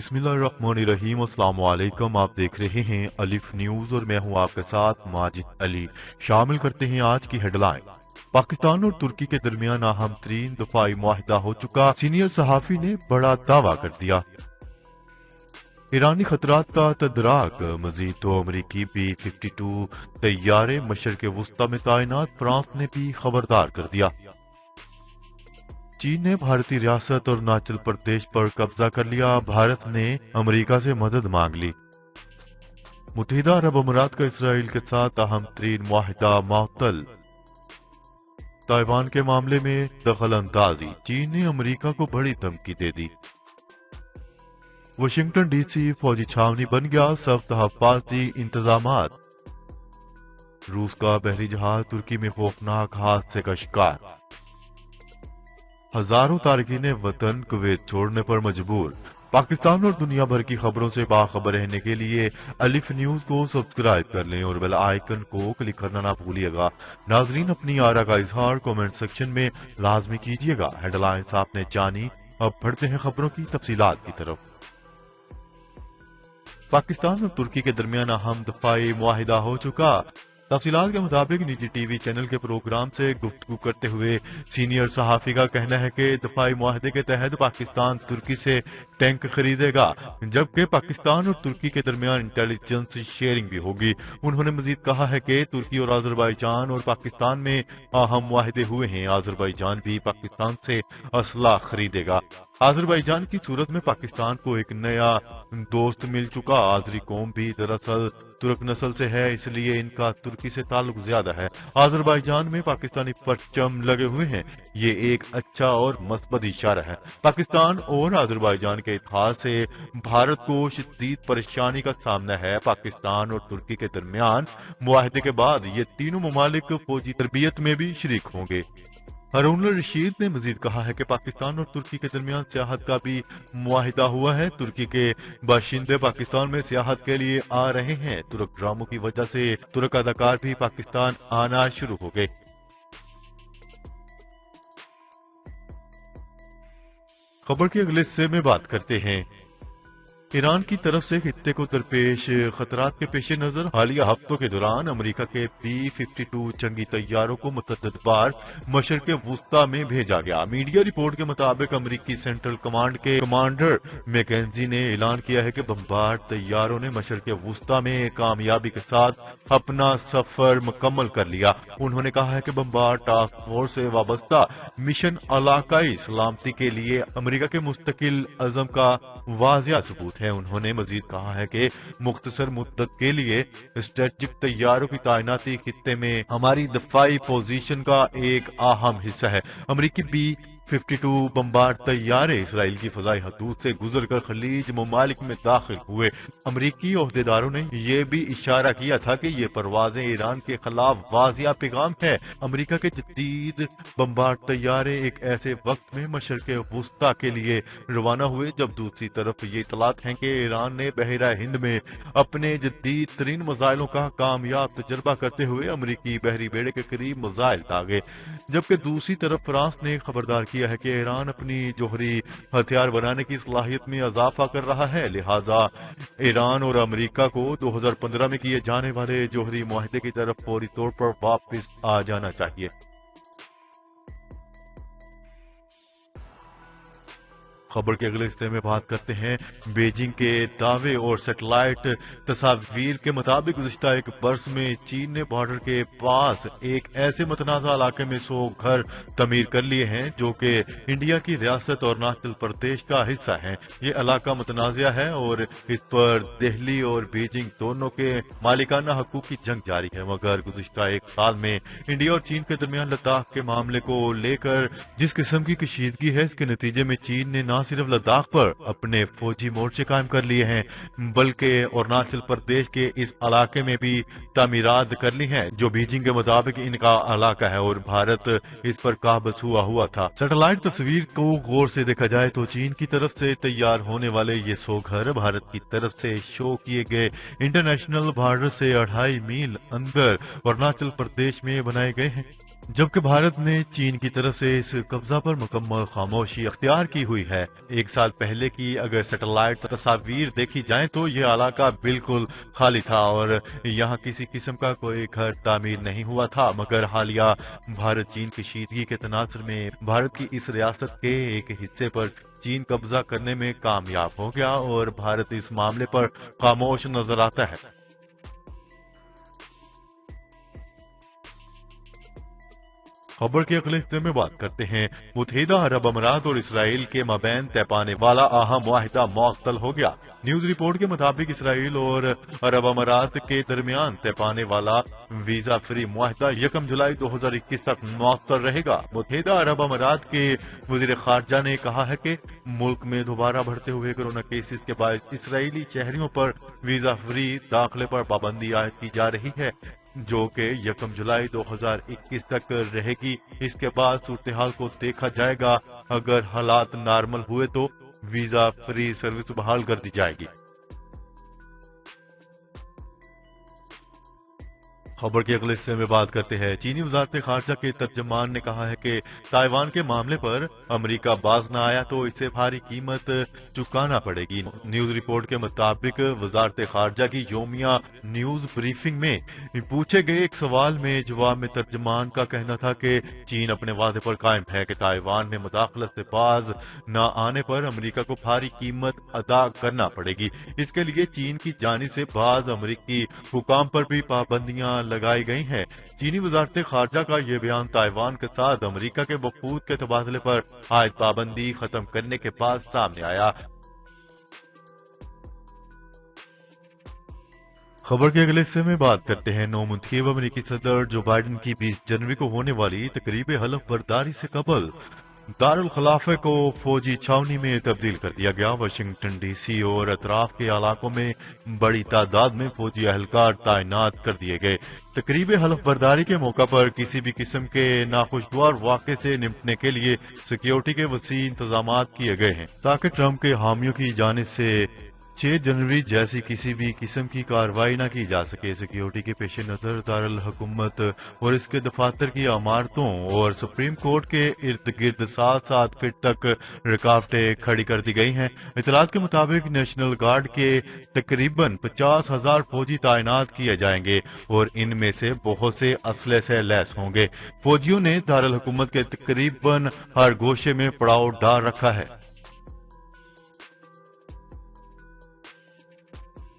बिस्मिल्लाहिर्रहमानिर्रहीम। अस्सलाम वालेकुम। आप देख रहे हैं अलिफ न्यूज और मैं हूं आपके साथ माजिद अली। शामिल करते हैं आज की हेडलाइन। पाकिस्तान और तुर्की के दरमियान अहम तरीन दफाई मुआहिदा हो चुका, सीनियर सहाफी ने बड़ा दावा कर दिया। ईरानी खतरात का तदराक, मजीद तो अमरीकी B-52 तैयारे मशरक़ वुस्ता में तैनात, फ्रांस ने भी खबरदार कर दिया। चीन ने भारतीय रियासत और अरुणाचल प्रदेश पर कब्जा कर लिया, भारत ने अमेरिका से मदद मांग ली। मुत्तहिदा अरब अमीरात का इसराइल के साथ अहम तरीन मुआहिदा मुअत्तल। ताइवान के मामले में दखल अंदाजी, चीन ने अमेरिका को बड़ी धमकी दे दी। वाशिंगटन DC फौजी छावनी बन गया, सख्त हिफाजती इंतजामात। रूस का बहरी जहाज तुर्की में खौफनाक हादसे का शिकार। हजारों तारकीन वतन कुवैत छोड़ने पर मजबूर। पाकिस्तान और दुनिया भर की खबरों से बाखबर रहने के लिए अलिफ न्यूज को सब्सक्राइब कर लें और बेल आइकन को क्लिक करना ना भूलिएगा। नाजरीन, अपनी आरा का इजहार कमेंट सेक्शन में लाजमी कीजिएगा। हेडलाइंस आपने जानी, अब बढ़ते हैं खबरों की तफसीलात की तरफ। पाकिस्तान और तुर्की के दरमियान अहम दफाई मुआहिदा हो चुका। तफसीलात के मुताबिक निजी टीवी चैनल के प्रोग्राम से गुफ्तगू करते हुए सीनियर सहाफी का कहना है कि दफाई मुआहदे के तहत पाकिस्तान तुर्की से टैंक खरीदेगा, जबकि पाकिस्तान और तुर्की के दरमियान इंटेलिजेंस शेयरिंग भी होगी। उन्होंने मजीद कहा है कि तुर्की और आजरबाईजान और पाकिस्तान में अहम मुआहदे हुए हैं। आजरबाईजान भी पाकिस्तान से असला खरीदेगा। आजरबाईजान की सूरत में पाकिस्तान को एक नया दोस्त मिल चुका। आजरी कौम भी दरअसल तुर्क नस्ल से है, इसलिए इनका तुर्की से ताल्लुक ज्यादा है। आजरबाईजान में पाकिस्तानी परचम लगे हुए हैं, ये एक अच्छा और मस्बत इशारा है। पाकिस्तान और आजरबाईजान के इत्तेहाद से भारत को शदीद परेशानी का सामना है। पाकिस्तान और तुर्की के दरमियान मुआहदे के बाद ये तीनों ममालिक फौजी तरबियत में भी शरीक होंगे। हारून रशीद ने मजीद कहा है कि पाकिस्तान और तुर्की के दरमियान सियाहत का भी मुआहिदा हुआ है। तुर्की के बाशिंदे पाकिस्तान में सियाहत के लिए आ रहे हैं। तुर्क ड्रामों की वजह से तुर्क अदाकार भी पाकिस्तान आना शुरू हो गए। खबर के अगले हिस्से में बात करते हैं। ईरान की तरफ से खित्ते को दरपेश खतरात के पेश नजर हालिया हफ्तों के दौरान अमेरिका के B-52 जंगी तैयारों को मुतअद्दिद बार मशरक़ वुस्ता में भेजा गया। मीडिया रिपोर्ट के मुताबिक अमेरिकी सेंट्रल कमांड के कमांडर मैकेंजी ने ऐलान किया है कि बमबार तैयारों ने मशरक़ वुस्ता में कामयाबी के साथ अपना सफर मुकम्मल कर लिया। उन्होंने कहा है कि बमबार टास्क फोर्स से वाबस्ता मिशन इलाकाई सलामती के लिए अमेरिका के मुस्तकिल अज़म का वाज़िया सबूत है। उन्होंने मजीद कहा है कि मुख्तसर मुद्दत के लिए स्ट्रेटेजिक तैयारों की तैनाती खित्ते में हमारी दफाई पोजीशन का एक अहम हिस्सा है। अमेरिकी B-52 बमबार तैयारे इसराइल की फजाई हदूद से गुजरकर खलीज ममालिक में दाखिल हुए। अमेरिकी ओहदेदारों ने यह भी इशारा किया था कि ये परवाजें ईरान के खिलाफ वाजिया पैगाम है। अमेरिका के जदीद बमबार तैयारे एक ऐसे वक्त में मशरक़ वुस्ता के लिए रवाना हुए जब दूसरी तरफ ये इतलात हैं कि ईरान ने बहरा हिंद में अपने जदीद तरीन मिसाइलों का कामयाब तजर्बा करते हुए अमेरिकी बहरी बेड़े के करीब मिसाइल दागे, जबकि दूसरी तरफ फ्रांस ने खबरदार किया है कि ईरान अपनी जोहरी हथियार बनाने की सलाहियत में इजाफा कर रहा है। लिहाजा ईरान और अमेरिका को 2015 में किए जाने वाले जोहरी मुआहदे की तरफ फौरी तौर पर वापस आ जाना चाहिए। खबर के अगले हिस्से में बात करते हैं। बीजिंग के दावे और सैटेलाइट तस्वीर के मुताबिक गुज़िश्ता एक बरस में चीन ने बॉर्डर के पास एक ऐसे मतनाज़ा इलाके में 100 घर तमीर कर लिए हैं जो कि इंडिया की रियासत और अरुणाचल प्रदेश का हिस्सा है। ये इलाका मतनाज़ा है और इस पर दिल्ली और बीजिंग दोनों के मालिकाना हकूक की जंग जारी है। मगर गुज़िश्ता एक साल में इंडिया और चीन के दरमियान लद्दाख के मामले को लेकर जिस किस्म की कशीदगी है, इसके नतीजे में चीन ने न सिर्फ लद्दाख पर अपने फौजी मोर्चे कायम कर लिए हैं, बल्कि अरुणाचल प्रदेश के इस इलाके में भी तामीरात कर ली हैं जो बीजिंग के मुताबिक इनका इलाका है और भारत इस पर काबज हुआ था। सैटेलाइट तस्वीर को गौर से देखा जाए तो चीन की तरफ से तैयार होने वाले ये 100 घर भारत की तरफ से शो किए गए इंटरनेशनल बॉर्डर से 2.5 मील अंदर अरुणाचल प्रदेश में बनाए गए हैं। जबकि भारत ने चीन की तरफ से इस कब्जा पर मुकम्मल खामोशी अख्तियार की हुई है। एक साल पहले की अगर सैटेलाइट तस्वीर देखी जाए तो ये इलाका बिल्कुल खाली था और यहाँ किसी किस्म का कोई घर तामीर नहीं हुआ था, मगर हालिया भारत चीन कशीदगी के तनासर में भारत की इस रियासत के एक हिस्से पर चीन कब्जा करने में कामयाब हो गया और भारत इस मामले पर खामोश नजर आता है। खबर के अगले हिस्से में बात करते हैं। मुत्तहिदा अरब अमारात और इसराइल के मबैन तय पाने वाला अहम मुआहिदा मुअत्तल हो गया। न्यूज रिपोर्ट के मुताबिक इसराइल और अरब अमारात के दरमियान तय पाने वाला वीजा फ्री मुआहिदा 1 जुलाई 2021 तक मुअत्तल रहेगा। मुत्तहिदा अरब अमारात के वजीर खारजा ने कहा है कि मुल्क में दोबारा बढ़ते हुए कोरोना केसेस के बाद इसराइली शहरियों पर वीजा फ्री दाखिले पर पाबंदी आयद की जा रही है, जो कि 1 जुलाई 2021 तक रहेगी। इसके बाद सूरत हाल को देखा जाएगा। अगर हालात नॉर्मल हुए तो वीजा फ्री सर्विस बहाल कर दी जाएगी। खबर के अगले हिस्से में बात करते हैं। चीनी वजारत खारजा के तर्जमान ने कहा है कि ताइवान के मामले पर अमेरिका बाज न आया तो इसे भारी कीमत चुकाना पड़ेगी। न्यूज रिपोर्ट के मुताबिक वजारत खारजा की योमिया न्यूज ब्रीफिंग में पूछे गए एक सवाल में जवाब में तर्जमान का कहना था कि चीन अपने वादे पर कायम है कि ताइवान में मुदाखलत से बाज न आने पर अमेरिका को भारी कीमत अदा करना पड़ेगी। इसके लिए चीन की जानिब से बाज अमेरिकी हुकाम पर भी पाबंदियां लगाई गई हैं। चीनी वजारत खारजा का यह बयान ताइवान के साथ अमेरिका के वफूद के तबादले पर आयद पाबंदी खत्म करने के बाद सामने आया। खबर के अगले हिस्से में बात करते हैं। नौ मुंतखब अमेरिकी सदर जो बाइडन की 20 जनवरी को होने वाली तकरीब हलफ बर्दारी से कबल दारुल खलाफे को फौजी छावनी में तब्दील कर दिया गया। वाशिंगटन डीसी और अतराफ के इलाकों में बड़ी तादाद में फौजी अहलकार तैनात कर दिए गए। तकरीब हलफ बर्दारी के मौका पर किसी भी किस्म के नाखुशगवार वाक़े से निपटने के लिए सिक्योरिटी के वसी इंतजाम किए गए हैं ताकि ट्रंप के हामियों की जानिब से 6 जनवरी जैसी किसी भी किस्म की कार्रवाई न की जा सके। सिक्योरिटी के पेश नजर दारुल हुकूमत और इसके दफातर की इमारतों और सुप्रीम कोर्ट के इर्द गिर्द 7-7 फीट तक रुकावटें खड़ी कर दी गई हैं। इतलात के मुताबिक नेशनल गार्ड के तकरीबन 50,000 फौजी तैनात किए जाएंगे और इनमें से बहुत से असले से लैस होंगे। फौजियों ने दारुल हुकूमत के तकरीबन हर गोशे में पड़ाव डाल रखा है।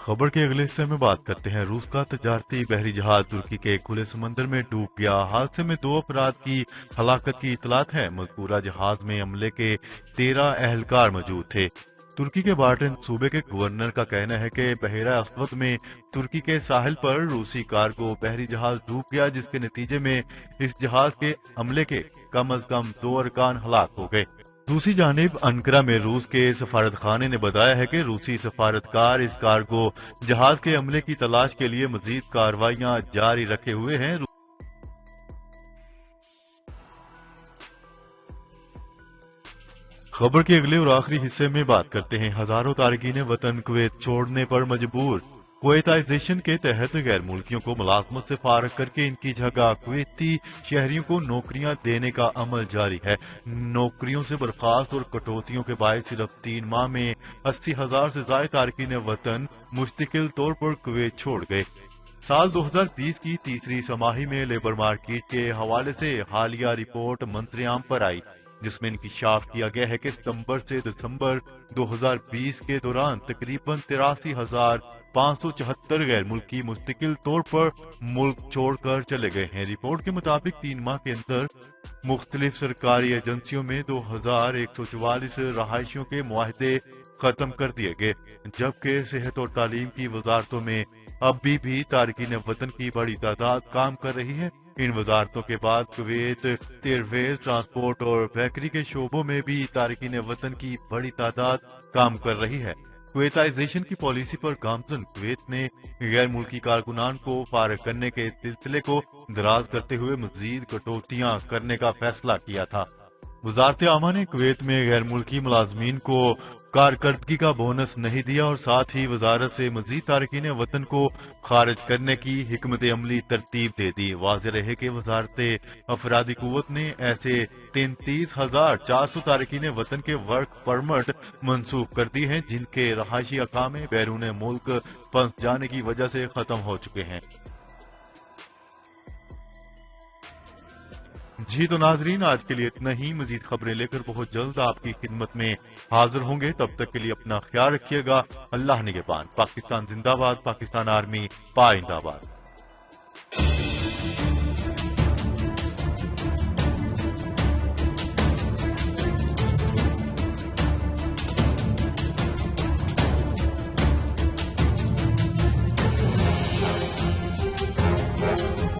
खबर के अगले हिस्से में बात करते हैं। रूस का तजारती बहरी जहाज तुर्की के खुले समंदर में डूब गया। हादसे में 2 अफराद की हलाकत की इतलात है। मज़कूरा जहाज में अमले के 13 अहलकार मौजूद थे। तुर्की के बार्टन सूबे के गवर्नर का कहना है कि बहरा अस्वद में तुर्की के साहिल पर रूसी कार्गो बहरी जहाज डूब गया, जिसके नतीजे में इस जहाज के अमले के कम अज कम 2 अरकान हलाक हो गए। दूसरी जानिब अंकरा में रूस के सफारत खाने ने बताया है कि रूसी सफारतकार इस कार्गो जहाज के अमले की तलाश के लिए मजीद कार्रवाइयां जारी रखे हुए हैं। खबर के अगले और आखिरी हिस्से में बात करते हैं। हजारों तारकीन वतन कुवैत छोड़ने पर मजबूर। कुवैताइजेशन के तहत गैर मुल्कियों को मुलाजमत से फारग करके इनकी जगह कुवैती शहरियों को नौकरियां देने का अमल जारी है। नौकरियों से बर्खास्त और कटौतियों के बायस सिर्फ 3 माह में 80,000 से ज्यादा तारकीन वतन मुस्तकिल तौर पर कुवैत छोड़ गए। साल 2020 की तीसरी छमाही में लेबर मार्केट के हवाले से हालिया रिपोर्ट मंत्रियाम पर आई, जिसमें इंकिशाफ किया गया है कि सितंबर से दिसंबर 2020 के दौरान तकरीबन 83,574 गैर मुल्की मुस्तकिल तौर पर मुल्क छोड़कर चले गए हैं। रिपोर्ट के मुताबिक 3 माह के अंदर मुख्तलिफ सरकारी एजेंसियों में 2,144 रहायशियों के मुआहदे खत्म कर दिए गए, जबकि सेहत और तालीम की वजारतों में अभी भी तारकीन वतन की बड़ी तादाद काम कर रही है। इन वजारतों के बाद कुवैत एयरवेज, ट्रांसपोर्ट और बेकरी के शोबों में भी तारकीन वतन की बड़ी तादाद काम कर रही है। कुवैताइजेशन की पॉलिसी पर गामजन कुवैत ने गैर मुल्की कारकुनान को फारग करने के सिलसिले को दराज करते हुए मजीद कटौतियां करने का फैसला किया था। وزارت عامہ نے کویت میں غیر ملکی ملازمین کو کارکردگی کا بونس نہیں دیا اور ساتھ ہی وزارت سے مزید تارکین وطن کو خارج کرنے کی حکمت عملی ترتیب دے دی۔ واضح رہے کہ وزارت افرادی قوت نے ایسے 33,400 تارکین وطن کے ورک پرمٹ منسوخ کر دی ہیں جن کے رہائشی اقامے بیرون ملک پھنس جانے کی وجہ سے ختم ہو چکے ہیں۔ جی تو ناظرین، آج کے لیے اتنا ہی۔ مزید خبریں لے کر بہت جلد آپ کی خدمت میں حاضر ہوں گے، تب تک کے لیے اپنا خیال رکھیے گا۔ اللہ نگہبان۔ پاکستان زندہ باد، پاکستان آرمی پائندہ باد۔